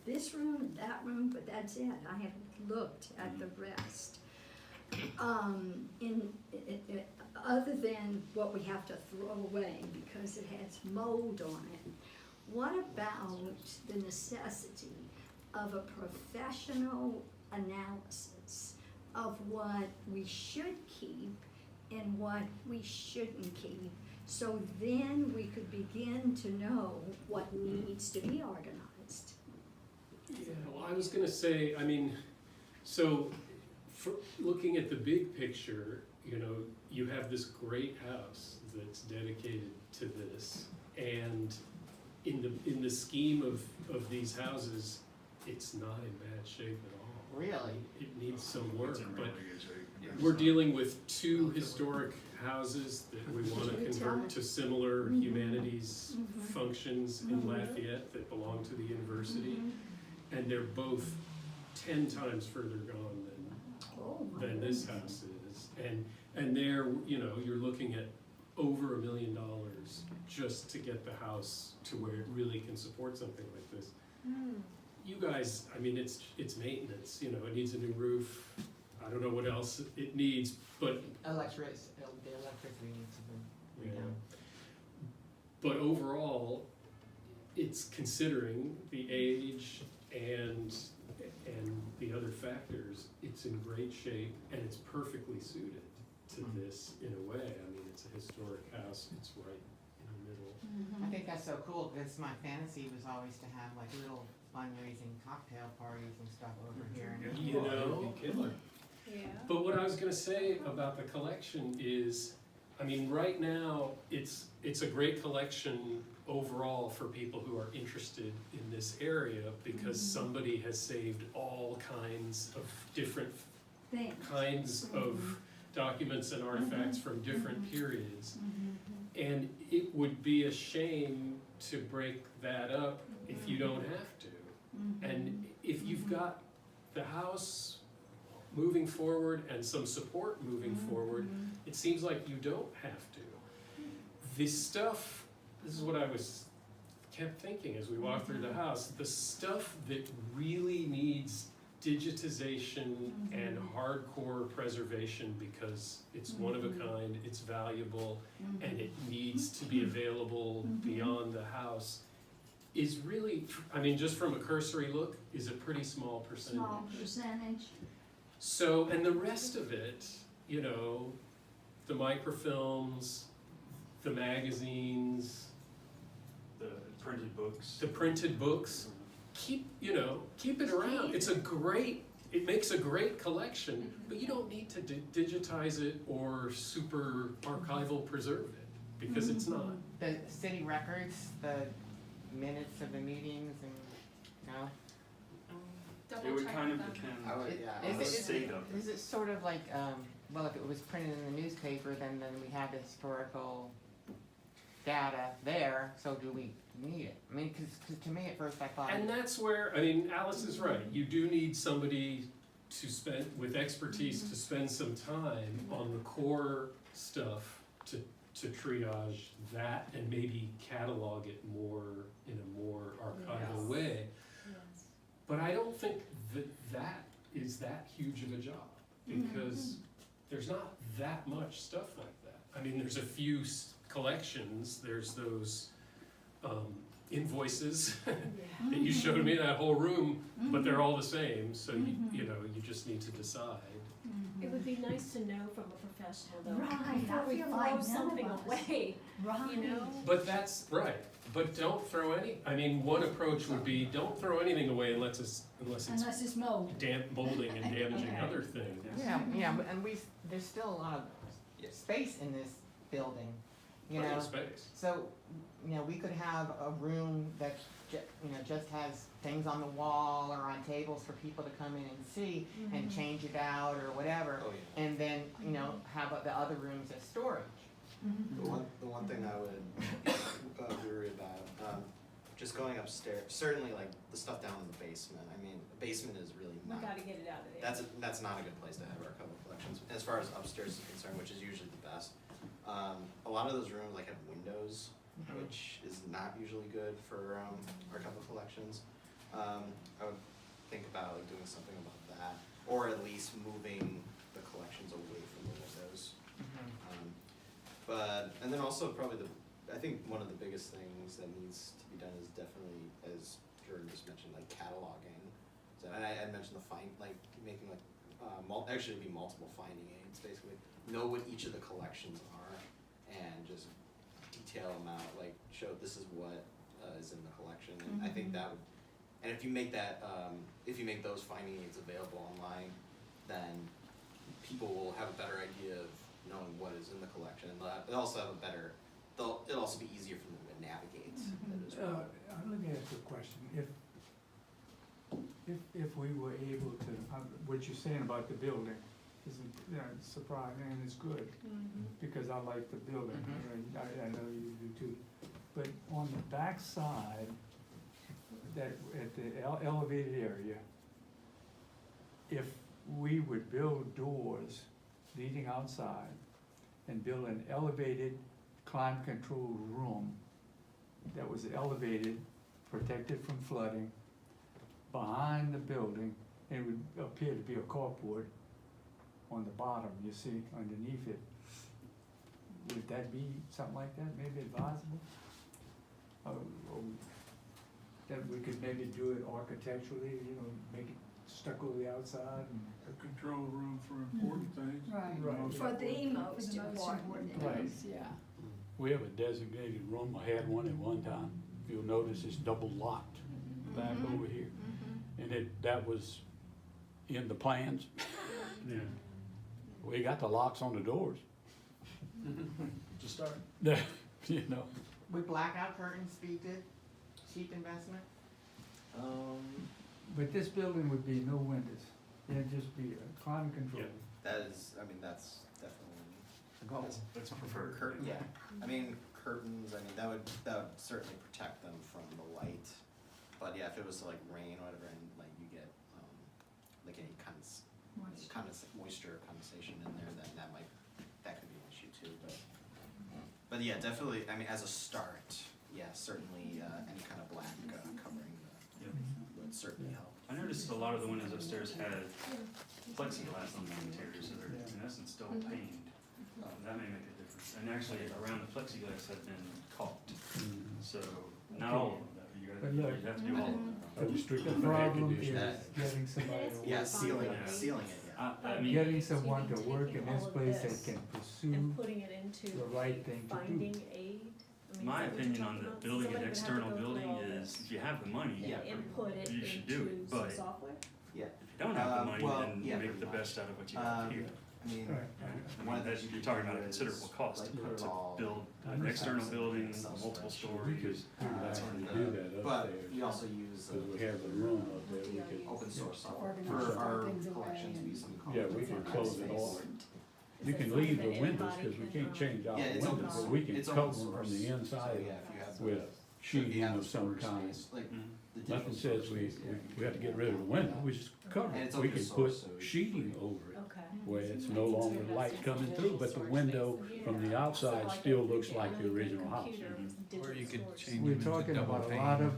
this room and that room, but that's it. I haven't looked at the rest. Other than what we have to throw away because it has mold on it, what about the necessity of a professional analysis of what we should keep and what we shouldn't keep, so then we could begin to know what needs to be organized? Yeah, well, I was gonna say, I mean, so for looking at the big picture, you know, you have this great house that's dedicated to this, and in the scheme of these houses, it's not in bad shape at all. Really? It needs some work, It's in but really good shape. Yeah. we're dealing with two historic houses that we wanna convert to similar humanities functions in Lafayette that belong to the university, and they're both 10 times further gone than this house is. And there, you know, you're looking at over $1 million just to get the house to where it really can support something like this. You guys, I mean, it's maintenance, you know, it needs a new roof. I don't know what else it needs, but The electricity needs to be yeah. redone. But overall, it's considering the age and the other factors, it's in great shape and it's perfectly suited to this in a way. I mean, it's a historic house, it's right in the middle. I think that's so cool, because my fantasy was always to have like little fundraising cocktail parties and stuff over here. And You know, Yeah. but what I was gonna say about the collection is, I mean, right now, it's a great collection overall for people who are interested in this area, because somebody has saved all kinds of different Things. kinds of documents and artifacts from different periods. And it would be a shame to break that up if you don't have to. And if you've got the house moving forward and some support moving forward, it seems like you don't have to. This stuff, this is what I kept thinking as we walked through the house, the stuff that really needs digitization and hardcore preservation because it's one of a kind, it's valuable, and it needs to be available beyond the house, is really, I mean, just from a cursory look, is a pretty small percentage. Small percentage. So, and the rest of it, you know, the microfilms, the magazines, The printed books. the printed books, keep it around. It makes a great collection, but you don't need to digitize it or super archival preserve it, because it's not. The city records, the minutes of the meetings, and, you know, It would kind of depend on the state of it. is it sort of like, well, if it was printed in the newspaper, then we have the historical data there, so do we need it? I mean, cause to me at first I thought. And that's where, I mean, Alice is right. You do need somebody to spend, with expertise, to spend some time on the core stuff to triage that and maybe catalog it more in a more archival way. Yes. But I don't think that is that huge of a job, because there's not that much stuff like that. I mean, there's a few collections, there's those invoices that you showed me, that whole room, but they're all the same, so you know, you just need to decide. It would be nice to know from a professional though, Right, before I we feel throw like none of something us. away, Right. you know? But that's right, but don't throw I mean, one approach would be, don't throw anything away unless it's Unless it's mold. molding and damaging other things. Yeah, and there's still a lot of space in this building, you Plenty know? of space. So, you know, we could have a room that, just has things on the wall or on tables for people to come in and see and change it out or whatever. Oh, yeah. And then, have the other rooms as storage. The one thing I would worry about, just going upstairs, certainly like the stuff down in the basement. I mean, the basement is really We not, gotta get it out of there. that's not a good place to have our couple collections. As far as upstairs is concerned, which is usually the best. A lot of those rooms like have windows, which is not usually good for our couple collections. I would think about like doing something about that, or at least moving the collections away from the windows. And then also probably I think one of the biggest things that needs to be done is definitely, as Jordan just mentioned, like cataloging. So, and I mentioned making actually it'd be multiple finding aids, basically. Know what each of the collections are, and just detail them out, like show this is what is in the collection. And I think that would, and if you make that, if you make those finding aids available online, then people will have a better idea of knowing what is in the collection. And they'll also have it'll also be easier for them to navigate it as well. Let me ask you a question. If we were able to, what you're saying about the building is surprising and it's good, because I like the building, and I know you do too. But on the back side, that at the elevated area, if we would build doors leading outside and build an elevated climate controlled room that was elevated, protected from flooding, behind the building, it would appear to be a carport on the bottom, you see, underneath it. Would that be something like that, maybe advisable? Or that we could maybe do it architecturally, make it stucco the outside and. A control room for important things. Right. For the most important Right. things. Yeah. We have a designated room, I had one at one time, you'll notice it's double locked back over here. And that was in the plans. Yeah. We got the locks on the doors. To start. Would blackout curtains be good? Cheap investment? But this building would be no windows, it'd just be a climate control. That's definitely. That's preferred. Yeah, curtains, that would certainly protect them from the light. But yeah, if it was to like rain or whatever, and like you get like any moisture condensation in there, then that could be an issue too. But yeah, definitely. As a start, yeah, certainly any kind of black covering would certainly help. I noticed a lot of the windows upstairs had plexiglass on the interior, so they're in essence still paned. That may make a difference. And actually, around the plexiglass had been caulked, so not all of them. But look, You have to do all of them. the problem is getting somebody to work. Yeah, sealing it. Yeah. Getting someone to work in this place that can pursue And putting it into the right thing to do. finding aid. My opinion on the building an external building is, if you have the money, Input it you should do it, into some but software. Yeah. if you don't have the money, then yeah, make the pretty best out of what you have here. You're talking about a considerable cost to build an external building, multiple stories. That's hard to do that But upstairs. we also use Because we have the room up there, we could, open source software Organize for our things away collections. We and- use something called yeah, we can close it off. You can leave the windows, because we can't change out Yeah, the it's open windows, but source. we can It's cover open them from source. the So, inside yeah, if you have with if sheeting you have of some storage kind. space, like Mhm. the digital Nothing says storage space, we have to get rid of the window, we just cover And it. it's We open can source, put so it's sheeting free. over it, Okay. where it's no longer light coming through, but the window from the outside still looks like the original house. Or you could change We're them into talking double about a pane. lot of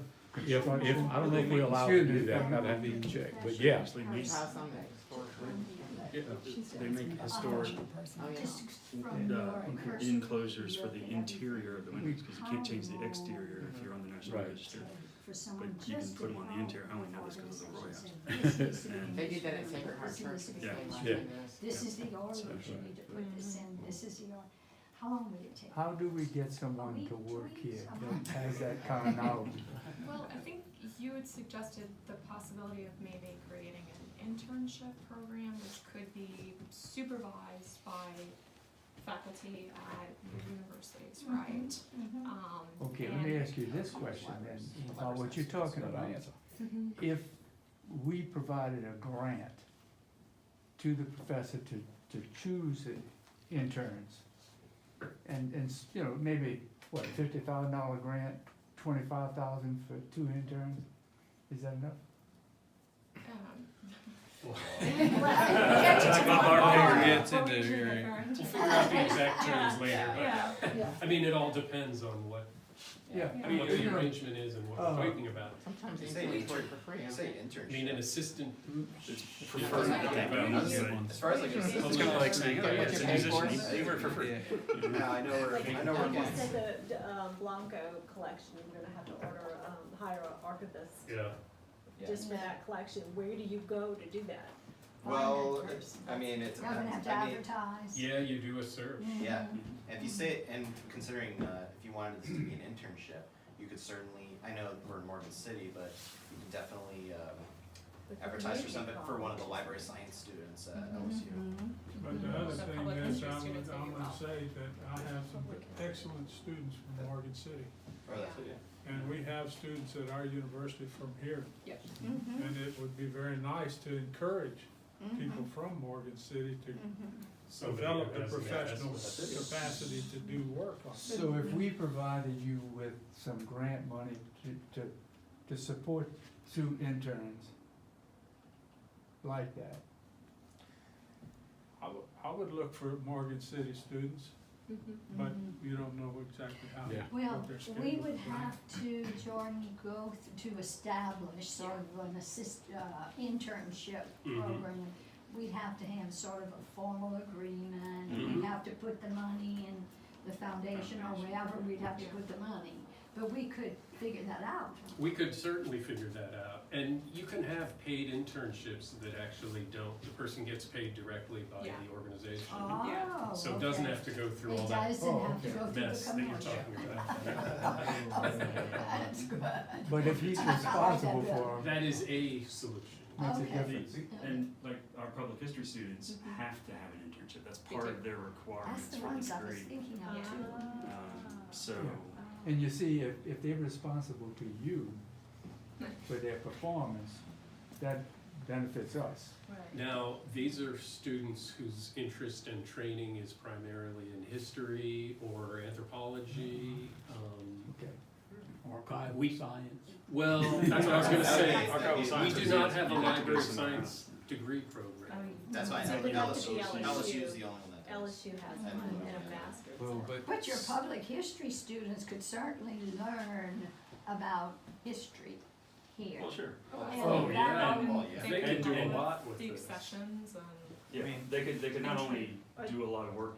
If, I don't know if we're allowed to do that, I'd have to check, but yeah. Actually, How make, some historic rooms. they make historic Oh, yeah. Just from your cursory enclosures for the view, interior of the windows, because you can't change the exterior if you're on the National Right. Register. for someone But you can just put them on the to interior. I only know this because of the Roy House. organization. They did that at Sacred Heart Church. the Yeah. same like Yeah. windows. This is the order, That's you right. need to put this in, this is the order. How long would it take? How do we get someone to work here that has that kind of knowledge? Well, I think you had suggested the possibility of maybe creating an internship program which could be supervised by faculty at universities, right? Okay, let me ask you this question then, about what you're talking about. If we provided a grant to the professor to choose the interns, and, maybe, what, $50,000 grant, 25,000 for 2 interns, is that enough? Gets into your- We'll figure out the exact terms later, Yeah. but, it all depends on what Yeah. I mean, what the arrangement is and what we're talking about. Sometimes You they say pay for it intern- for free. You don't say they? internship. I mean, an assistant, It's As preferred. as far as like an It's assistant. kind of like saying, oh, yeah, What it's you a pay for musician, it? you work for free. Yeah, I know where, Like, I know where. like you said, the Blanco collection, you're gonna have to order, hire an archivist yeah. just for that collection. Where do you go to do that? Well, Find it I mean, it You're gonna have depends, to I mean, advertise. Yeah, you do a search. yeah, and if you say, and considering, if you wanted this to be an internship, you could certainly, I know we're in Morgan City, but you can definitely, With the advertise for community something, for one of the college? library science students at LSU. But the other The thing public is, history I'm students that you gonna will. say that I have some excellent students from Morgan City. Or that's what, yeah. And we have students at our university from here, Mm-hmm. and it would be very nice to encourage people from Morgan City to Somebody develop who the has an professional asset. capacity to do work on it. So if we provided you with some grant money to support 2 interns like that, I would look for Morgan City students, but you don't know exactly how, Yeah. Well, what their schedule we is. would have to, Jordan, go to establish sort of an internship Mhm. program. We'd have to have sort of a formal agreement, Mhm. we'd have to put the money in the foundation or wherever we'd have to put the money. But we could figure that out. We could certainly figure that out, and you can have paid internships that actually don't, the person gets paid directly by Yeah. the organization. Oh, So it doesn't okay. have to go through all It that doesn't have to okay. go through the mess that you're commercial. talking about. That's good. but if he's responsible for them, That is a solution. makes a Okay. difference. And like our public history students have to have an internship, that's part of their That's requirements the for ones the I was degree. thinking of too. So, And you see, if they're responsible to you for their performance, that benefits us. Right. Now, these are students whose interest and training is primarily in history or anthropology. Okay. Archival We- science. Well, that's what I was gonna say. Archival We science do is not a- have a you have to library go somewhere science degree program. That's why So it would have to be LSU is the only one that does. LSU has one and a master's. Well, but. But your public history students could certainly learn about history here. well, sure. Oh, And yeah. that Well, would- yeah. They can do a And- lot with Deep this. sessions and. Yeah, they could not only do a lot of work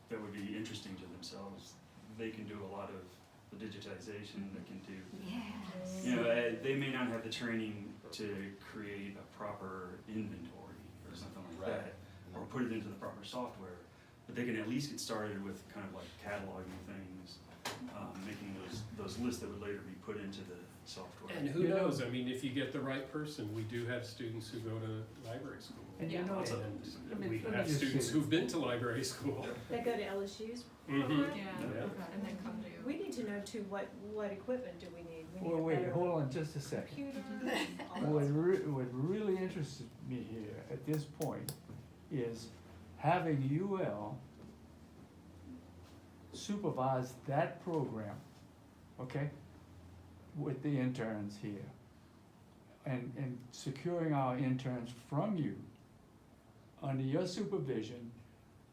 that would be interesting to themselves, they can do a lot of the digitization, they can do, Yes. you know, they may not have the training to create a proper inventory or something like Right. that, or put it into the proper software, but they can at least get started with kind of like cataloging things, making those lists that would later be put into the software. And who knows, I mean, if you get the right person, we do have students who go to library school. And you Yeah. know, And let me we have just students say- who've been to library school. They go to LSU's Mhm. program? Yeah, Yeah. and then come to. We need to know too, what equipment do we need? We need well, a wait, better hold on just a second. computer. all What that. what really interested me here at this point is having UL supervise that program, okay? With the interns here. And securing our interns from you, under your supervision,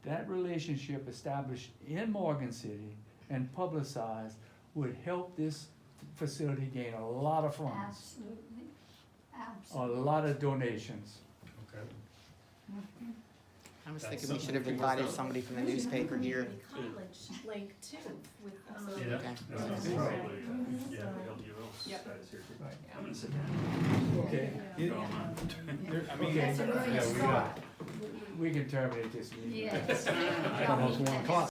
that relationship established in Morgan City and publicized would help this facility gain a lot of funds, Absolutely, a absolutely. lot of donations. Okay. I was That's thinking we should have something invited somebody from the newspaper here. Community college link too, with, Yeah. Okay. That's Right. probably, yeah, the LDO Yep. status here. Right. I'm gonna sit down. Okay. If you don't mind. That's a great Yeah, start. we can terminate this meeting. Yes. Almost 1 o'clock.